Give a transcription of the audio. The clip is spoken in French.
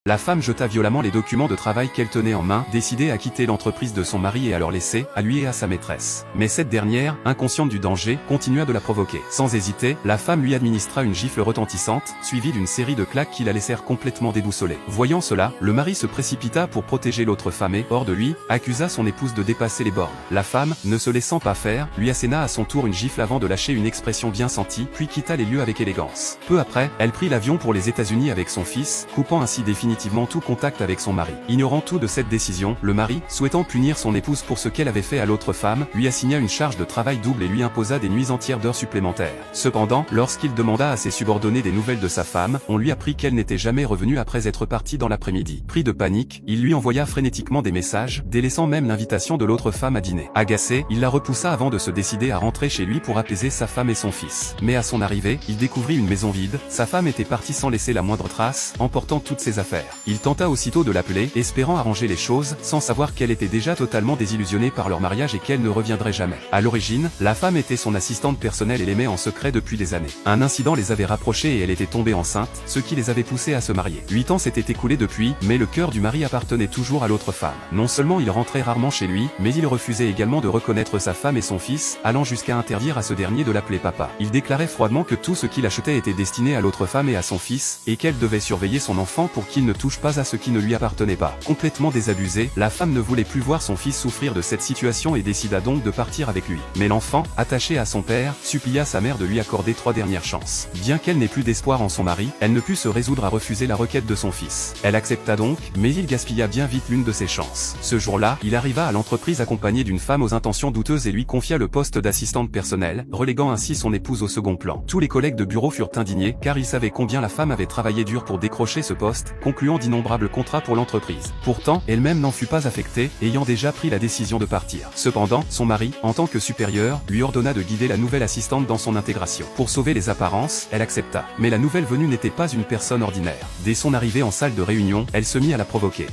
La femme jeta violemment les documents de travail qu'elle tenait en main, décidée à quitter l'entreprise de son mari et à leur laisser, à lui et à sa maîtresse. Mais cette dernière, inconsciente du danger, continua de la provoquer. Sans hésiter, la femme lui administra une gifle retentissante, suivie d'une série de claques qui la laissèrent complètement déboussolée. Voyant cela, le mari se précipita pour protéger l'autre femme et, hors de lui, accusa son épouse de dépasser les bornes. La femme, ne se laissant pas faire, lui asséna à son tour une gifle avant de lâcher une expression bien sentie, puis quitta les lieux avec élégance. Peu après, elle prit l'avion pour les États-Unis avec son fils, coupant ainsi définitivement tout contact avec son mari. Ignorant tout de cette décision, le mari, souhaitant punir son épouse pour ce qu'elle avait fait à l'autre femme, lui assigna une charge de travail double et lui imposa des nuits entières d'heures supplémentaires. Cependant, lorsqu'il demanda à ses subordonnés des nouvelles de sa femme, on lui apprit qu'elle n'était jamais revenue après être partie dans l'après-midi. Pris de panique, il lui envoya frénétiquement des messages, délaissant même l'invitation de l'autre femme à dîner. Agacé, il la repoussa avant de se décider à rentrer chez lui pour apaiser sa femme et son fils. Mais à son arrivée, il découvrit une maison vide, sa femme était partie sans laisser la moindre trace, emportant toutes ses affaires. Il tenta aussitôt de l'appeler, espérant arranger les choses, sans savoir qu'elle était déjà totalement désillusionnée par leur mariage et qu'elle ne reviendrait jamais. À l'origine, la femme était son assistante personnelle et l'aimait en secret depuis des années. Un incident les avait rapprochés et elle était tombée enceinte, ce qui les avait poussés à se marier. 8 ans s'étaient écoulés depuis, mais le cœur du mari appartenait toujours à l'autre femme. Non seulement il rentrait rarement chez lui, mais il refusait également de reconnaître sa femme et son fils, allant jusqu'à interdire à ce dernier de l'appeler papa. Il déclarait froidement que tout ce qu'il achetait était destiné à l'autre femme et à son fils, et qu'elle devait surveiller son enfant pour qu'il ne touche pas à ce qui ne lui appartenait pas. Complètement désabusée, la femme ne voulait plus voir son fils souffrir de cette situation et décida donc de partir avec lui. Mais l'enfant, attaché à son père, supplia sa mère de lui accorder 3 dernières chances. Bien qu'elle n'ait plus d'espoir en son mari, elle ne put se résoudre à refuser la requête de son fils. Elle accepta donc, mais il gaspilla bien vite l'une de ses chances. Ce jour-là, il arriva à l'entreprise accompagné d'une femme aux intentions douteuses et lui confia le poste d'assistante personnelle, reléguant ainsi son épouse au second plan. Tous les collègues de bureau furent indignés, car ils savaient combien la femme avait travaillé dur pour décrocher ce poste, concluant d'innombrables contrats pour l'entreprise. Pourtant, elle-même n'en fut pas affectée, ayant déjà pris la décision de partir. Cependant, son mari, en tant que supérieur, lui ordonna de guider la nouvelle assistante dans son intégration. Pour sauver les apparences, elle accepta. Mais la nouvelle venue n'était pas une personne ordinaire. Dès son arrivée en salle de réunion, elle se mit à la provoquer.